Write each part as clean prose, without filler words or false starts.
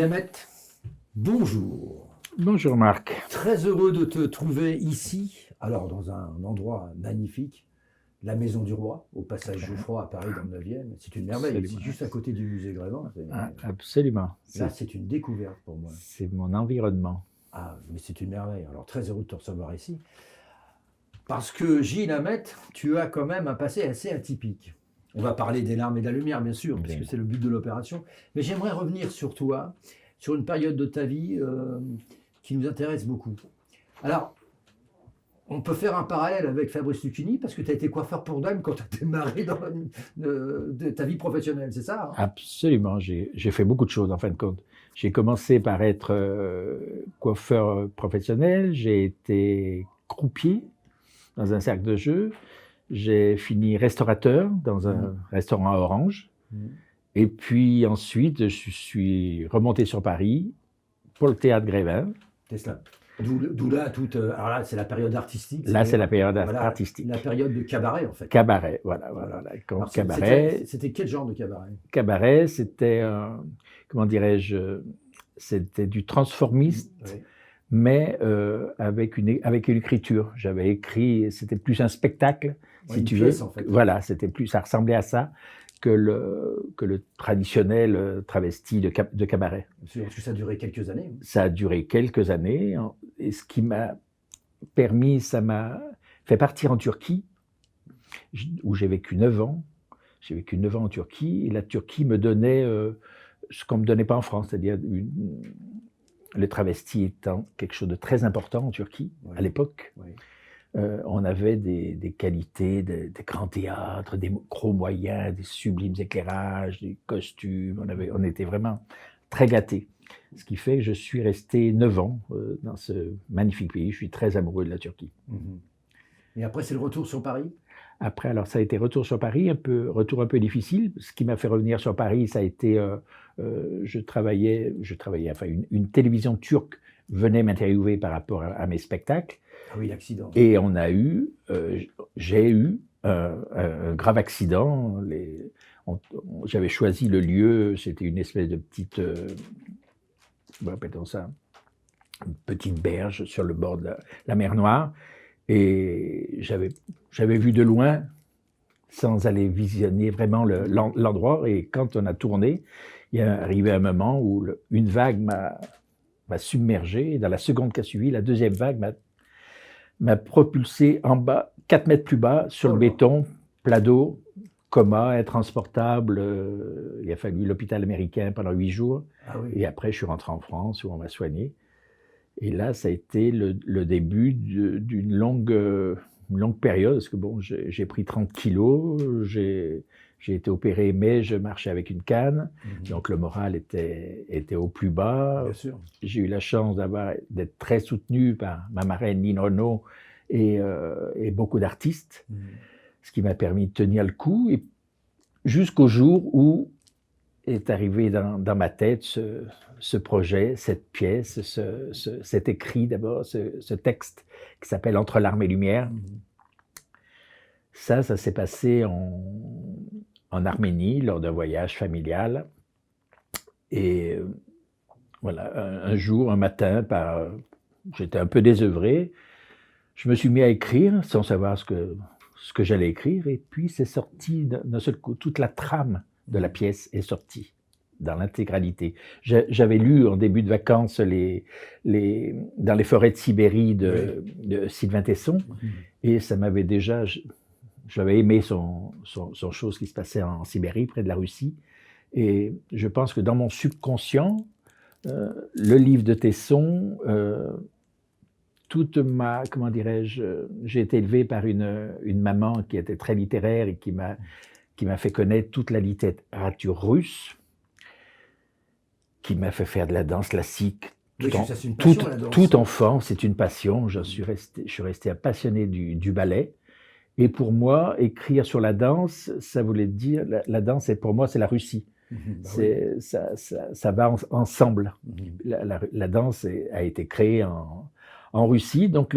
Gilles Hammet, bonjour. Bonjour Marc. Très heureux de te trouver ici, alors dans un endroit magnifique, la Maison du Roi, au passage Geoffroy à Paris dans le 9e. C'est une merveille, Absolument. c'est juste à côté du musée Grévin. Absolument. Là, c'est une découverte pour moi. C'est mon environnement. Ah, mais c'est une merveille. Alors très heureux de te recevoir ici. Parce que Gilles Hammet, tu as quand même un passé assez atypique. On va parler des larmes et de la lumière, bien sûr, parce que c'est le but de l'opération. Mais j'aimerais revenir sur toi, sur une période de ta vie qui nous intéresse beaucoup. Alors, on peut faire un parallèle avec Fabrice Lucchini, parce que tu as été coiffeur pour dames quand tu as démarré dans de ta vie professionnelle, c'est ça, hein? Absolument. J'ai fait beaucoup de choses, en fin de compte. J'ai commencé par être coiffeur professionnel. J'ai été croupier dans un cercle de jeu. J'ai fini restaurateur dans un restaurant à Orange. Et puis ensuite, je suis remonté sur Paris pour le théâtre Grévin. C'est cela. D'où là, toute. Alors là, c'est la période artistique. Là, c'est la période voilà, artistique. La période de cabaret, en fait. Cabaret, voilà. Alors, Cabaret. C'était quel genre de cabaret? Cabaret, c'était, comment dirais-je, c'était du transformiste, Oui. mais avec une écriture. J'avais écrit, c'était plus un spectacle, si tu veux. En fait. Voilà, ça ressemblait à ça que le traditionnel travesti de cabaret. Parce que ça a duré quelques années. Ça a duré quelques années, et ce qui m'a permis, ça m'a fait partir en Turquie, où j'ai vécu 9 ans. J'ai vécu 9 ans en Turquie, et la Turquie me donnait ce qu'on ne me donnait pas en France, c'est-à-dire le travesti étant quelque chose de très important en Turquie, à l'époque. Oui. On avait des qualités, des grands théâtres, des gros moyens, des sublimes éclairages, des costumes. On était vraiment très gâtés. Ce qui fait que je suis resté 9 ans dans ce magnifique pays. Je suis très amoureux de la Turquie. Et après, c'est le retour sur Paris? Après, alors ça a été retour sur Paris, retour un peu difficile. Ce qui m'a fait revenir sur Paris, ça a été, je travaillais, enfin une télévision turque venait m'interviewer par rapport à mes spectacles. Ah oui, l'accident. Et j'ai eu un grave accident. J'avais choisi le lieu, c'était une espèce de petite, comment appelle-t-on ça, une petite berge sur le bord de la mer Noire. Et j'avais vu de loin, sans aller visionner vraiment l'endroit. Et quand on a tourné, il est arrivé un moment où une vague m'a submergé. Et dans la seconde qui a suivi, la deuxième vague m'a propulsé en bas, 4 mètres plus bas, sur le béton, plat d'eau, coma, intransportable. Il a fallu l'hôpital américain pendant 8 jours. Ah oui. Et après, je suis rentré en France où on m'a soigné. Et là, ça a été le début d'une longue période, parce que bon, j'ai pris 30 kilos, j'ai été opéré, mais je marchais avec une canne, donc le moral était au plus bas. Bien sûr. J'ai eu la chance d'être très soutenu par ma marraine Nina Renaud et beaucoup d'artistes, ce qui m'a permis de tenir le coup, et jusqu'au jour où est arrivé dans ma tête ce projet, cette pièce, cet écrit d'abord, ce texte qui s'appelle Entre larmes et lumière. Ça s'est passé en Arménie lors d'un voyage familial. Et voilà, un jour, un matin, j'étais un peu désœuvré, je me suis mis à écrire sans savoir ce que j'allais écrire, et puis c'est sorti d'un seul coup, toute la trame de la pièce est sortie dans l'intégralité. J'avais lu en début de vacances dans les forêts de Sibérie de Sylvain Tesson, et ça m'avait déjà, j'avais aimé son chose qui se passait en Sibérie, près de la Russie, et je pense que dans mon subconscient, le livre de Tesson, comment dirais-je, j'ai été élevé par une maman qui était très littéraire et qui m'a fait connaître toute la littérature russe, qui m'a fait faire de la danse classique. Tout enfant, c'est une passion. Je suis resté passionné du ballet. Et pour moi, écrire sur la danse, ça voulait dire, la danse, pour moi, c'est la Russie. Ça va ensemble. La danse a été créée en Russie. Donc,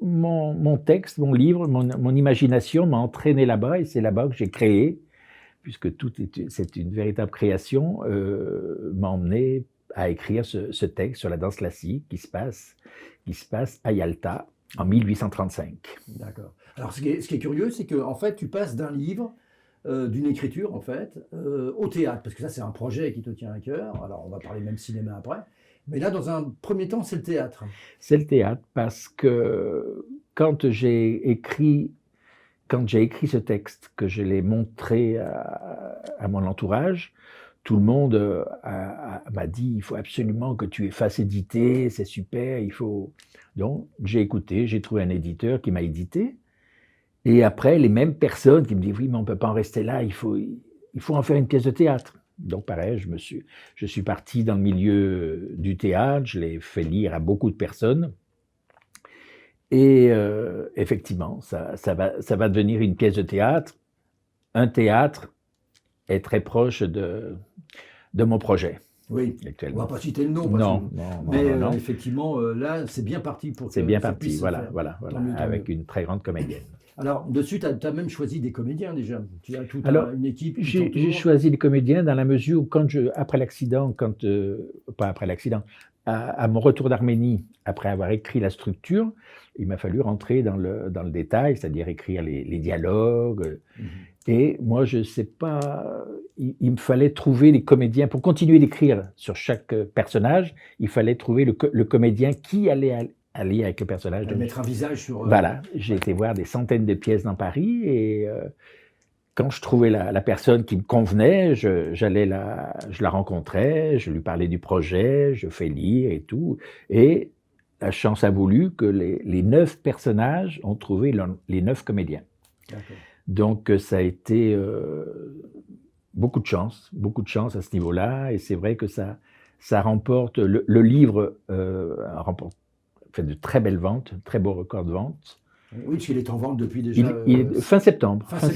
mon texte, mon livre, mon imagination m'a entraîné là-bas, et c'est là-bas que j'ai créé puisque c'est une véritable création, m'a emmené à écrire ce texte sur la danse classique qui se passe à Yalta en 1835. D'accord. Alors, ce qui est curieux, c'est que en fait, tu passes d'un livre, d'une écriture, en fait, au théâtre, parce que ça, c'est un projet qui te tient à cœur. Alors, on va parler même cinéma après. Mais là, dans un premier temps, c'est le théâtre. C'est le théâtre parce que quand j'ai écrit ce texte, que je l'ai montré à mon entourage, tout le monde m'a dit, il faut absolument que tu fasses éditer, c'est super, il faut... Donc, j'ai écouté, j'ai trouvé un éditeur qui m'a édité. Et après, les mêmes personnes qui me disent, oui, mais on ne peut pas en rester là, il faut en faire une pièce de théâtre. Donc, pareil, je suis parti dans le milieu du théâtre, je l'ai fait lire à beaucoup de personnes. Et effectivement, ça va devenir une pièce de théâtre. Un théâtre est très proche de mon projet. Oui, on ne va pas citer le nom. Non. Effectivement, là, c'est bien parti pour que c'est bien parti, voilà, avec une très grande comédienne. Alors, dessus, tu as même choisi des comédiens déjà. Tu as toute une équipe. J'ai choisi des comédiens dans la mesure où, après l'accident, pas après l'accident, à mon retour d'Arménie, après avoir écrit la structure, il m'a fallu rentrer dans le détail, c'est-à-dire écrire les dialogues. Et moi, je ne sais pas, il me fallait trouver les comédiens. Pour continuer d'écrire sur chaque personnage, il fallait trouver le comédien qui allait aller avec le personnage. Mettre un visage sur... Voilà, j'ai été voir des centaines de pièces dans Paris et quand je trouvais la personne qui me convenait, je la rencontrais, je lui parlais du projet, je fais lire et tout. Et la chance a voulu que les 9 personnages ont trouvé les 9 comédiens. D'accord. Donc ça a été beaucoup de chance à ce niveau-là. Et c'est vrai que ça remporte, le livre fait de très belles ventes, très beaux records de vente. Oui, parce qu'il est en vente depuis déjà... fin septembre, ça.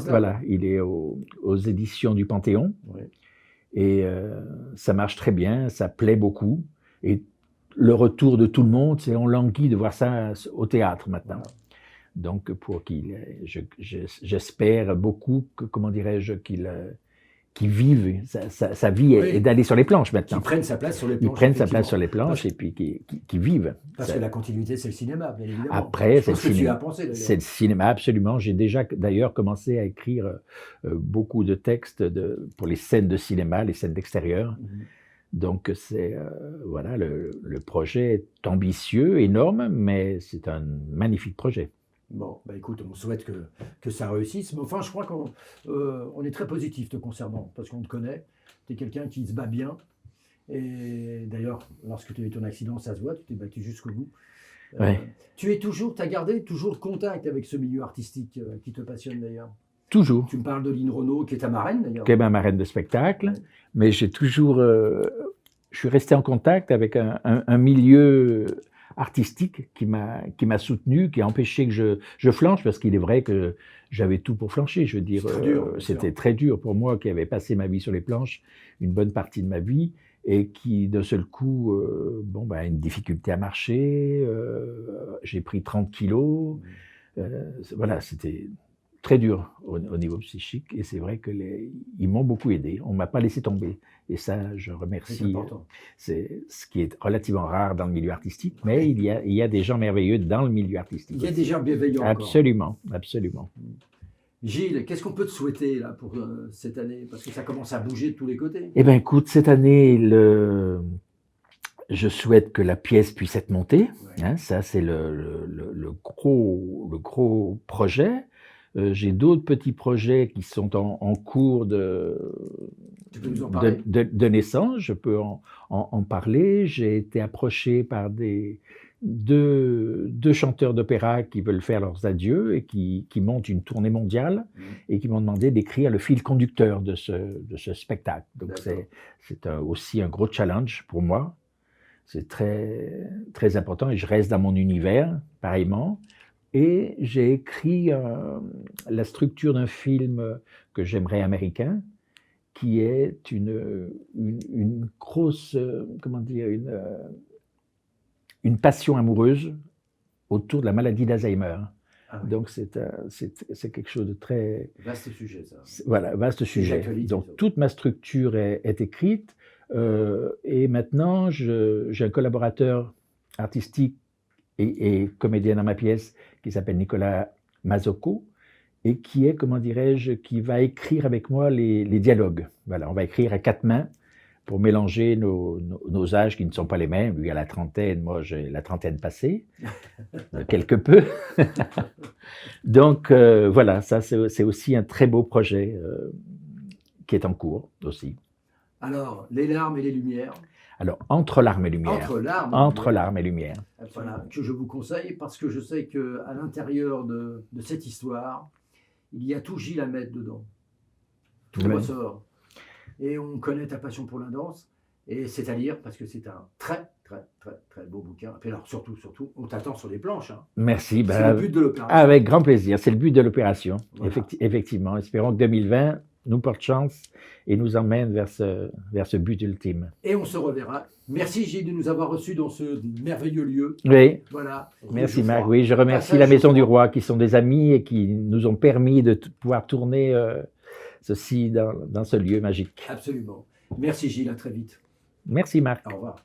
Voilà, il est aux éditions du Panthéon. Oui. Et ça marche très bien, ça plaît beaucoup. Et le retour de tout le monde, c'est on languit de voir ça au théâtre maintenant. Voilà. Donc, j'espère beaucoup que, comment dirais-je, qu'il vive sa vie et d'aller sur les planches maintenant. Qu'il prenne sa place sur les planches. Qu'il prenne sa place sur les planches et puis qu'il vive. Parce que la continuité, c'est le cinéma, bien évidemment. Après, c'est le cinéma. Tu as pensé, c'est le cinéma, absolument. J'ai déjà d'ailleurs commencé à écrire beaucoup de textes pour les scènes de cinéma, les scènes d'extérieur. Donc, voilà, le projet est ambitieux, énorme, mais c'est un magnifique projet. Bon, bah écoute, on souhaite que ça réussisse. Mais enfin, je crois qu'on est très positif te concernant, parce qu'on te connaît. Tu es quelqu'un qui se bat bien. Et d'ailleurs, lorsque tu as eu ton accident, ça se voit, tu t'es battu jusqu'au bout. Ouais. Tu as gardé toujours contact avec ce milieu artistique qui te passionne d'ailleurs. Toujours. Tu me parles de Lynn Renaud, qui est ta marraine d'ailleurs. Qui est ma marraine de spectacle. Ouais. Mais j'ai toujours... je suis resté en contact avec un milieu artistique qui m'a soutenu, qui a empêché que je flanche, parce qu'il est vrai que j'avais tout pour flancher. Je veux dire, c'était très dur pour moi, qui avait passé ma vie sur les planches, une bonne partie de ma vie, et qui, d'un seul coup, a une difficulté à marcher. J'ai pris 30 kilos. Voilà, c'était très dur au niveau psychique, et c'est vrai qu'ils m'ont beaucoup aidé. On ne m'a pas laissé tomber. Et ça, je remercie. C'est ce qui est relativement rare dans le milieu artistique, mais il y a des gens merveilleux dans le milieu artistique. Il y a des gens bienveillants. Absolument, absolument. Gilles, qu'est-ce qu'on peut te souhaiter là pour cette année? Parce que ça commence à bouger de tous les côtés. Eh bien, écoute, cette année, je souhaite que la pièce puisse être montée. Ouais. Hein, ça, c'est le gros projet. J'ai d'autres petits projets qui sont en cours de naissance, je peux en parler. J'ai été approché par deux chanteurs d'opéra qui veulent faire leurs adieux et qui montent une tournée mondiale et qui m'ont demandé d'écrire le fil conducteur de ce spectacle. Donc c'est aussi un gros challenge pour moi. C'est très, très important et je reste dans mon univers, pareillement. Et j'ai écrit la structure d'un film que j'aimerais américain, qui est une grosse, comment dire, une passion amoureuse autour de la maladie d'Alzheimer. Ah oui. Donc, c'est quelque chose de très... Vaste sujet, ça. Voilà, vaste sujet. d'actualité, Donc, ça. toute ma structure est écrite. Et maintenant, j'ai un collaborateur artistique et comédien dans ma pièce qui s'appelle Nicolas Mazocco et qui est, comment dirais-je, qui va écrire avec moi les dialogues. Voilà, on va écrire à 4 mains pour mélanger nos âges qui ne sont pas les mêmes. Lui a la trentaine, moi j'ai la trentaine passée, quelque peu. Donc voilà, ça c'est aussi un très beau projet qui est en cours aussi. Alors, les larmes et les lumières. Alors, Entre larmes et lumière. Entre larmes et lumière. Voilà, que je vous conseille parce que je sais qu'à l'intérieur de cette histoire, il y a tout Gilles Hammet dedans. Tout Oui. ressort. Et on connaît ta passion pour la danse. Et c'est à lire parce que c'est un très, très, très, très beau bouquin. Et puis alors, surtout, on t'attend sur les planches. Hein. Merci. C'est le but de l'opération. Avec grand plaisir. C'est le but de l'opération. Voilà. Effectivement. Espérons que 2020 nous porte chance et nous emmène vers ce but ultime. Et on se reverra. Merci Gilles de nous avoir reçus dans ce merveilleux lieu. Oui. Voilà. Merci Marc. Oui, je remercie la Maison du Roi qui sont des amis et qui nous ont permis de pouvoir tourner ceci dans ce lieu magique. Absolument. Merci Gilles, à très vite. Merci Marc. Au revoir.